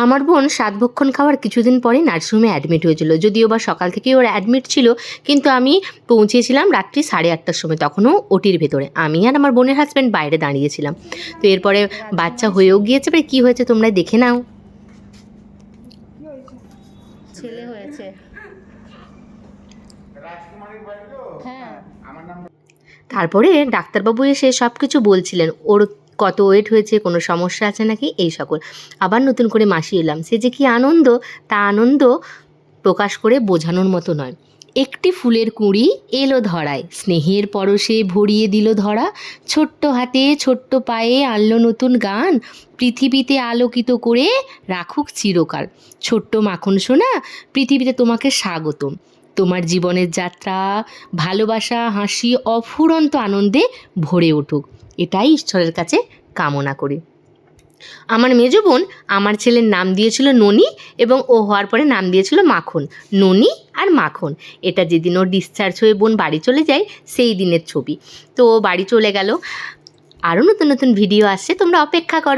আমার বোন সাতভক্ষণ খাওয়ার কিছুদিন পরেই নার্সিংহোমে অ্যাডমিট হয়েছিল। যদিও বা সকাল থেকেই ওর অ্যাডমিট ছিল, কিন্তু আমি পৌঁছেছিলাম রাত্রি 8:30টার সময়, তখনও ওটির ভেতরে। আমি আর আমার বোনের হাজব্যান্ড বাইরে দাঁড়িয়েছিলাম। তো এরপরে বাচ্চা হয়েও গিয়েছে। এবার কী হয়েছে তোমরা দেখে নাও। ছেলে হয়েছে। হ্যাঁ, তারপরে ডাক্তারবাবু এসে সব কিছু বলছিলেন, ওর কত ওয়েট হয়েছে, কোনো সমস্যা আছে নাকি, এই সকল। আবার নতুন করে মাসি এলাম, সে যে কি আনন্দ, তা আনন্দ প্রকাশ করে বোঝানোর মতো নয়। একটি ফুলের কুঁড়ি এলো ধরায়, স্নেহের পরশে ভরিয়ে দিল ধরা, ছোট্ট হাতে ছোট্ট পায়ে আনলো নতুন গান, পৃথিবীতে আলোকিত করে রাখুক চিরকাল। ছোট্ট মাখন সোনা, পৃথিবীতে তোমাকে স্বাগতম। তোমার জীবনের যাত্রা ভালোবাসা, হাসি, অফুরন্ত আনন্দে ভরে উঠুক, এটাই ঈশ্বরের কাছে কামনা করি। আমার মেজ বোন আমার ছেলের নাম দিয়েছিল ননি, এবং ও হওয়ার পরে নাম দিয়েছিল মাখন। ননি আর মাখন, এটা যেদিন ওর ডিসচার্জ হয়ে বোন বাড়ি চলে যায় সেই দিনের ছবি। তো ও বাড়ি চলে গেল। আরও নতুন নতুন ভিডিও আসছে, তোমরা অপেক্ষা করো।